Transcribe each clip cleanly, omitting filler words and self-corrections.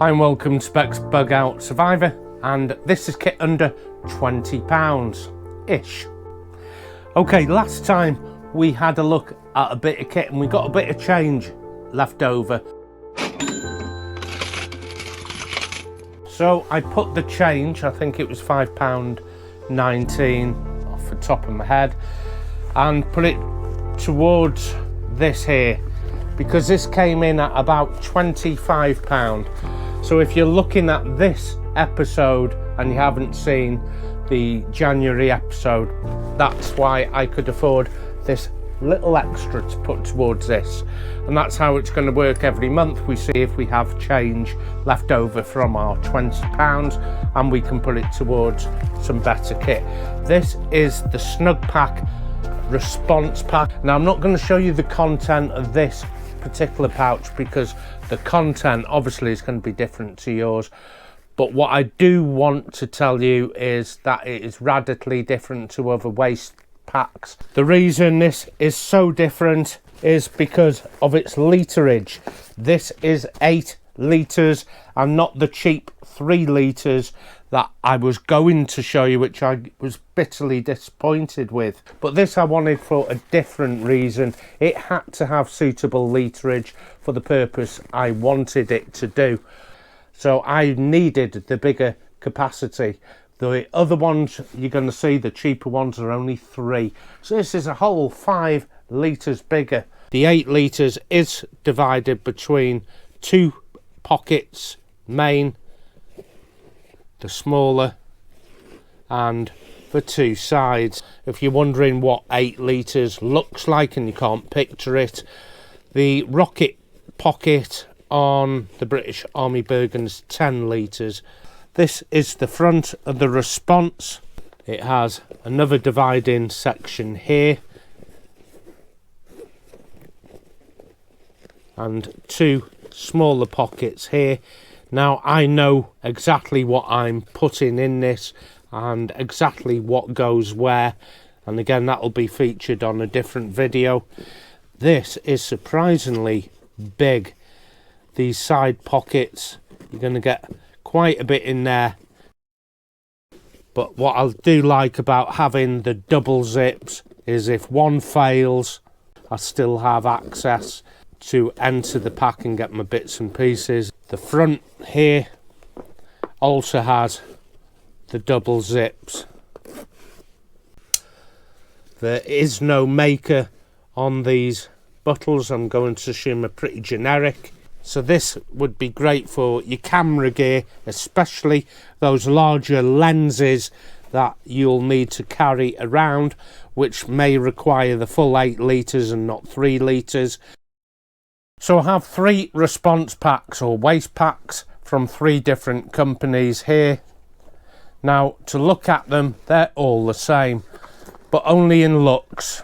Hi and welcome to bexbugoutsurvivor, and this is kit under £20-ish. Okay, last time we had a look at a bit of kit and we got a bit of change left over. So I put the change, I think it was £5.19 off the top of my head, and put it towards this here, because this came in at about £25. So if you're looking at this episode and you haven't seen the January episode, that's why I could afford this little extra to put towards this. And that's how it's going to work every month. We see if we have change left over from our £20 and we can put it towards some better kit. This is the SNUGPAK response pack. Now I'm not going to show you the content of this particular pouch because the content obviously is going to be different to yours, but what I do want to tell you is that it is radically different to other waste packs. The reason this is so different is because of its literage. This is 8 litres and not the cheap 3 litres that I was going to show you, which I was bitterly disappointed with. But this I wanted for a different reason. It had to have suitable literage for the purpose I wanted it to do. So I needed the bigger capacity. The other ones you're going to see, the cheaper ones, are only 3. So this is a whole 5 litres bigger. The 8 litres is divided between 2 pockets, main, the smaller, and the 2 sides. If you're wondering what 8 litres looks like and you can't picture it, the rocket pocket on the British Army Bergen is 10 litres. This is the front of the response. It has another dividing section here and 2 smaller pockets here. Now I know exactly what I'm putting in this and exactly what goes where, and again that'll be featured on a different video. This is surprisingly big. These side pockets, you're going to get quite a bit in there, but what I do like about having the double zips is if one fails I still have access to enter the pack and get my bits and pieces. The front here also has the double zips. There is no maker on these bottles. I'm going to assume they're pretty generic. So this would be great for your camera gear, especially those larger lenses that you'll need to carry around, which may require the full 8 litres and not 3 litres. So I have 3 response packs or waste packs from 3 different companies here. Now to look at them, they're all the same, but only in looks.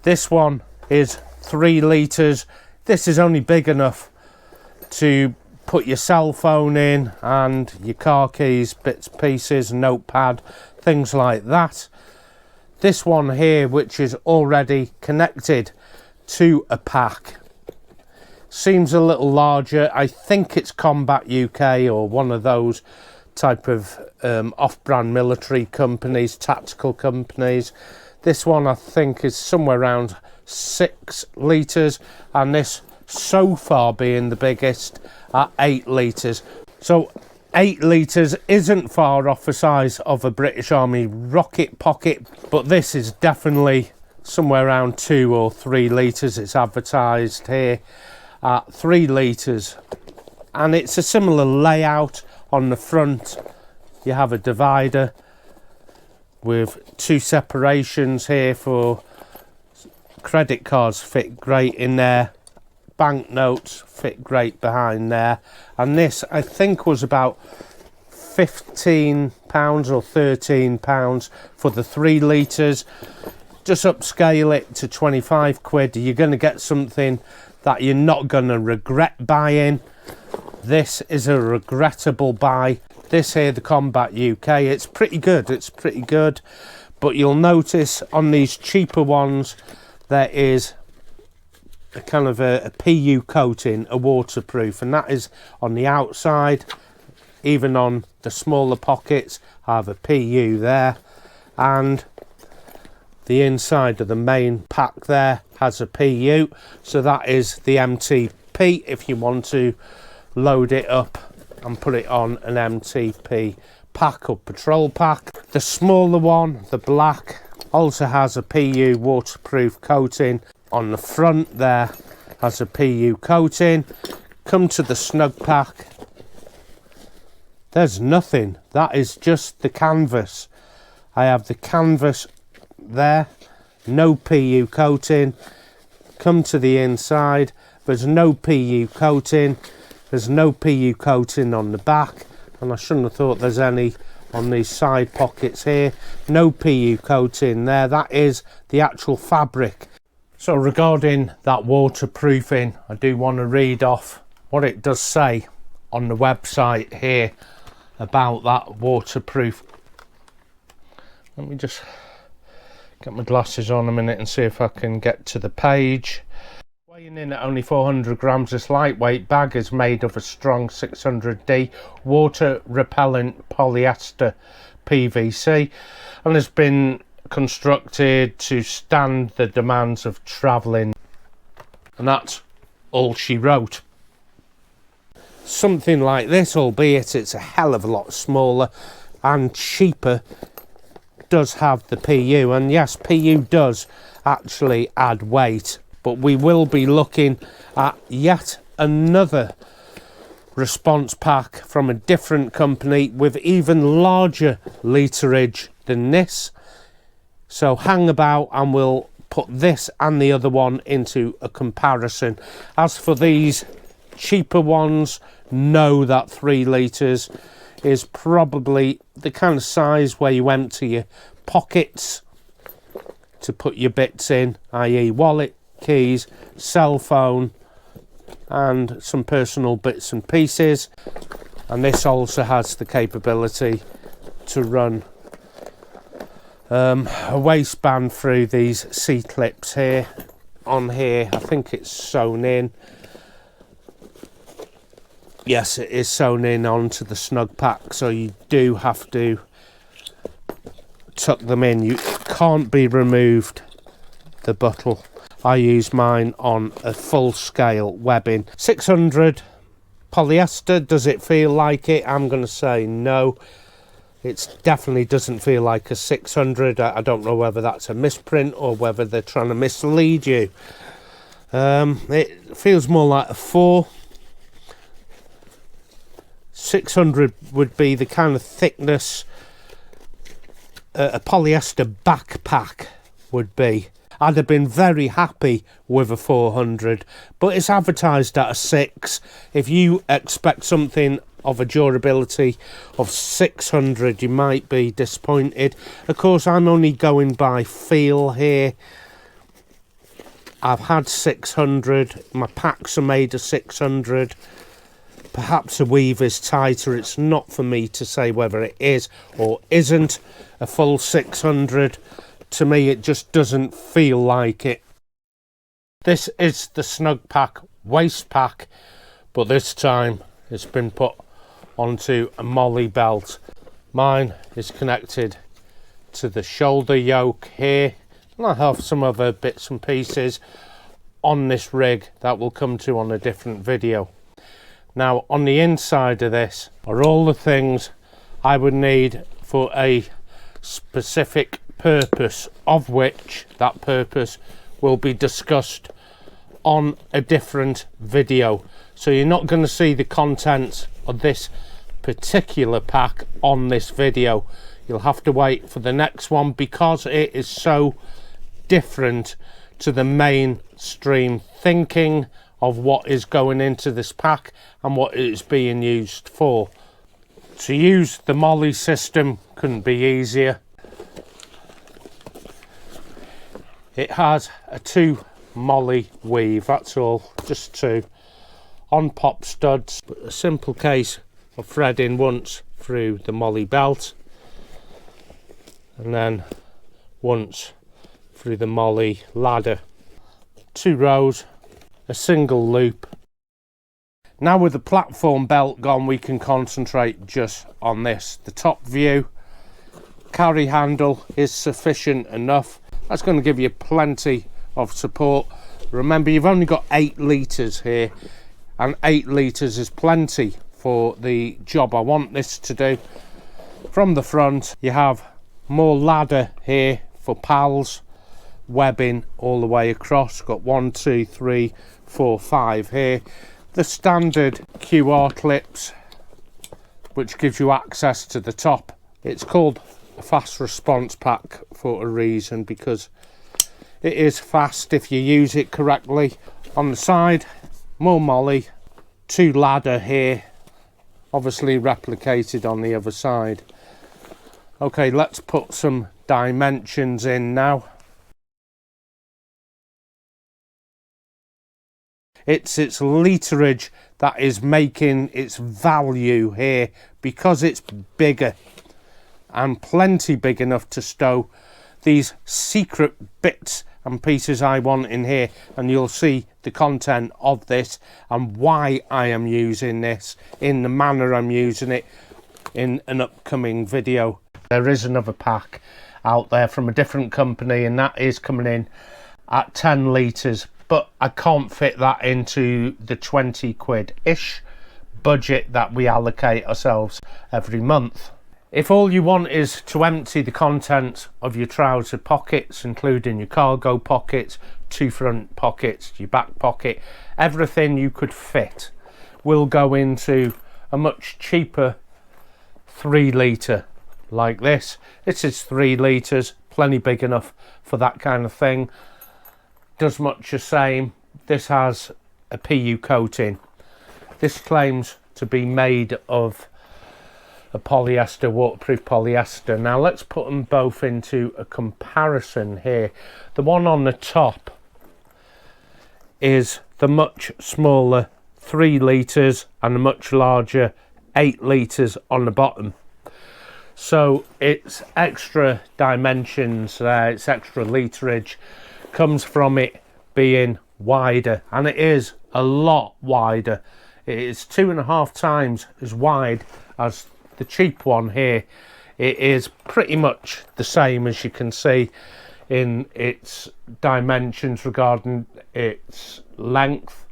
This one is 3 litres. This is only big enough to put your cell phone in and your car keys, bits, pieces, notepad, things like that. This one here, which is already connected to a pack, seems a little larger. I think it's Combat UK or one of those type of off-brand military companies, tactical companies. This one I think is somewhere around 6 litres, and this so far being the biggest at 8 litres. So 8 litres isn't far off the size of a British Army rocket pocket, but this is definitely somewhere around 2 or 3 litres. It's advertised here at 3 litres, and it's a similar layout. On the front you have a divider with 2 separations here for credit cards, fit great in there, banknotes fit great behind there, and this I think was about £15 or £13 for the 3 litres. Just upscale it to 25 quid, you're going to get something that you're not going to regret buying. This is a regrettable buy. This here, the Combat UK, it's pretty good, but you'll notice on these cheaper ones there is a kind of a PU coating, a waterproof, and that is on the outside. Even on the smaller pockets, I have a PU there, and the inside of the main pack there has a PU, so that is the MTP if you want to load it up and put it on an MTP pack or patrol pack. The smaller one, the black, also has a PU waterproof coating. On the front there has a PU coating. Come to the SNUGPAK, there's nothing. That is just the canvas. I have the canvas there, no PU coating. Come to the inside, there's no PU coating. There's no PU coating on the back, and I shouldn't have thought there's any on these side pockets here. No PU coating there. That is the actual fabric. So regarding that waterproofing, I do want to read off what it does say on the website here about that waterproof. Let me just get my glasses on a minute and see if I can get to the page. Weighing in at only 400 grams, this lightweight bag is made of a strong 600D water repellent polyester PVC and has been constructed to stand the demands of travelling. And that's all she wrote. Something like this, albeit it's a hell of a lot smaller and cheaper, does have the PU, and yes, PU does actually add weight, but we will be looking at yet another response pack from a different company with even larger literage than this. So hang about and we'll put this and the other one into a comparison. As for these cheaper ones, know that 3 litres is probably the kind of size where you empty your pockets to put your bits in, i.e. wallet, keys, cell phone and some personal bits and pieces. And this also has the capability to run a waistband through these C-clips here. On here, I think it's sewn in. Yes, it is sewn in onto the SNUGPAK, so you do have to tuck them in. You can't be removed, the buttle. I use mine on a full scale webbing. 600 polyester, does it feel like it? I'm going to say no. It definitely doesn't feel like a 600. I don't know whether that's a misprint or whether they're trying to mislead you. It feels more like a 4. 600 would be the kind of thickness a polyester backpack would be. I'd have been very happy with a 400, but it's advertised at a 6. If you expect something of a durability of 600, you might be disappointed. Of course, I'm only going by feel here. I've had 600, my packs are made of 600. Perhaps the weave is tighter. It's not for me to say whether it is or isn't a full 600. To me, it just doesn't feel like it. This is the SNUGPAK waist pack, but this time it's been put onto a molly belt. Mine is connected to the shoulder yoke here, and I have some other bits and pieces on this rig that we'll come to on a different video. Now, on the inside of this are all the things I would need for a specific purpose, of which that purpose will be discussed on a different video. So you're not going to see the contents of this particular pack on this video. You'll have to wait for the next one because it is so different to the mainstream thinking of what is going into this pack and what it is being used for. To use the molly system couldn't be easier. It has a 2 molly weave, that's all, just 2 on pop studs. A simple case of threading once through the molly belt and then once through the molly ladder. 2 rows a single loop. Now with the platform belt gone, we can concentrate just on this. The top view, carry handle is sufficient enough. That's going to give you plenty of support. Remember, you've only got 8 litres here, and 8 litres is plenty for the job I want this to do. From the front, you have more ladder here for pals, webbing all the way across. Got 1, 2, 3, 4, 5 here. The standard QR clips, which gives you access to the top. It's called a fast response pack for a reason, because it is fast if you use it correctly. On the side, more molly, 2 ladder here, obviously replicated on the other side. Okay, let's put some dimensions in now. It's its literage that is making its value here, because it's bigger and plenty big enough to stow these secret bits and pieces I want in here, and you'll see the content of this and why I am using this in the manner I'm using it in an upcoming video. There is another pack out there from a different company, and that is coming in at 10 litres, but I can't fit that into the 20 quid-ish budget that we allocate ourselves every month. If all you want is to empty the contents of your trouser pockets, including your cargo pockets, 2 front pockets, your back pocket, everything you could fit will go into a much cheaper 3 litre like this. This is 3 litres, plenty big enough for that kind of thing. Does much the same. This has a PU coating. This claims to be made of a polyester, waterproof polyester. Now let's put them both into a comparison here. The one on the top is the much smaller 3 litres and a much larger 8 litres on the bottom. So it's extra dimensions there, it's extra literage, comes from it being wider, and it is a lot wider. It is 2.5 times as wide as the cheap one here. It is pretty much the same, as you can see, in its dimensions regarding its length,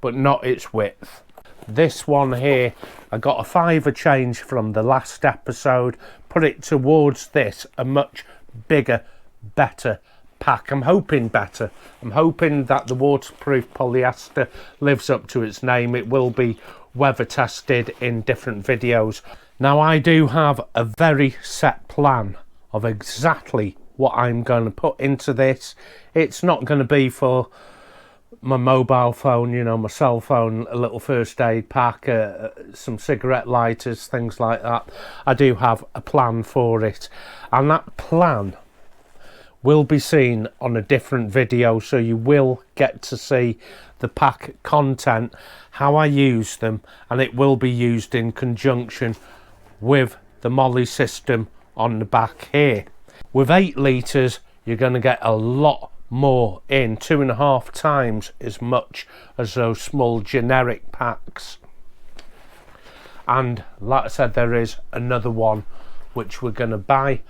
but not its width. This one here, I got a £5 change from the last episode, put it towards this, a much bigger, better pack. I'm hoping better. I'm hoping that the waterproof polyester lives up to its name. It will be weather tested in different videos. Now I do have a very set plan of exactly what I'm going to put into this. It's not going to be for my mobile phone, you know, my cell phone, a little first aid pack, some cigarette lighters, things like that. I do have a plan for it, and that plan will be seen on a different video, so you will get to see the pack content, how I use them, and it will be used in conjunction with the molly system on the back here. With 8 litres, you're going to get a lot more in, 2.5 times as much as those small generic packs. And like I said, there is another one which we're going to buy.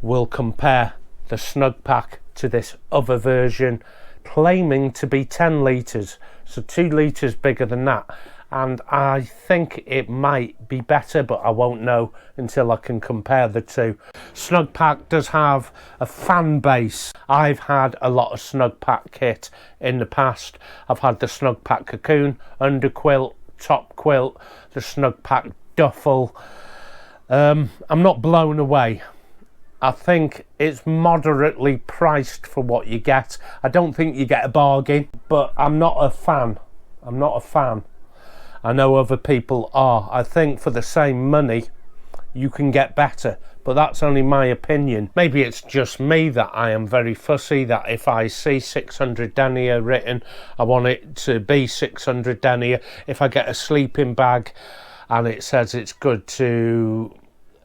We'll compare the SNUGPAK to this other version, claiming to be 10 litres, so 2 litres bigger than that, and I think it might be better, but I won't know until I can compare the two. SNUGPAK does have a fan base. I've had a lot of SNUGPAK kit in the past. I've had the SNUGPAK cocoon, underquilt, top quilt, the SNUGPAK duffel. I'm not blown away. I think it's moderately priced for what you get. I don't think you get a bargain, but I'm not a fan. I'm not a fan. I know other people are. I think for the same money you can get better, but that's only my opinion. Maybe it's just me that I am very fussy, that if I see 600 denier written, I want it to be 600 denier. If I get a sleeping bag and it says it's good to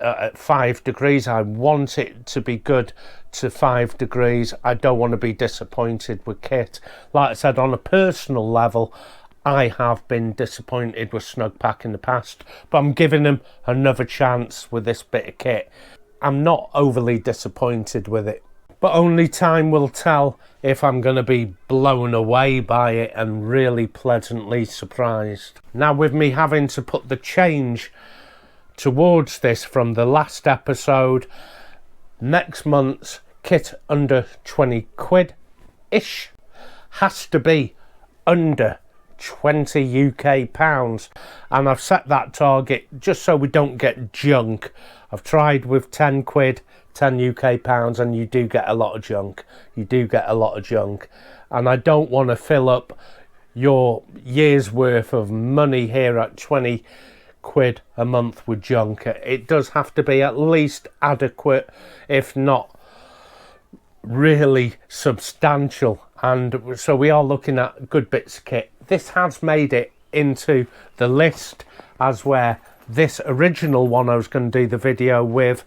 at 5 degrees. I want it to be good to 5 degrees. I don't want to be disappointed with kit. Like I said, on a personal level, I have been disappointed with SNUGPAK in the past, but I'm giving them another chance with this bit of kit. I'm not overly disappointed with it, but only time will tell if I'm going to be blown away by it and really pleasantly surprised. Now, with me having to put the change towards this from the last episode, next month's kit under 20 quid-ish has to be under 20 UK pounds, and I've set that target just so we don't get junk. I've tried with 10 quid, 10 UK pounds, and you do get a lot of junk. You do get a lot of junk, and I don't want to fill up your year's worth of money here at 20 quid a month with junk. It does have to be at least adequate, if not really substantial, and so we are looking at good bits of kit. This has made it into the list as where this original one I was going to do the video with,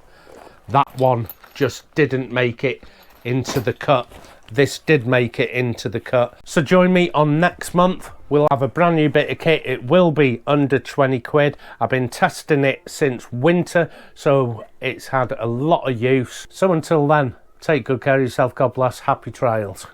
that one just didn't make it into the cut. This did make it into the cut. So join me on next month. We'll have a brand new bit of kit. It will be under 20 quid. I've been testing it since winter, so it's had a lot of use. So until then, take good care of yourself. God bless. Happy trials.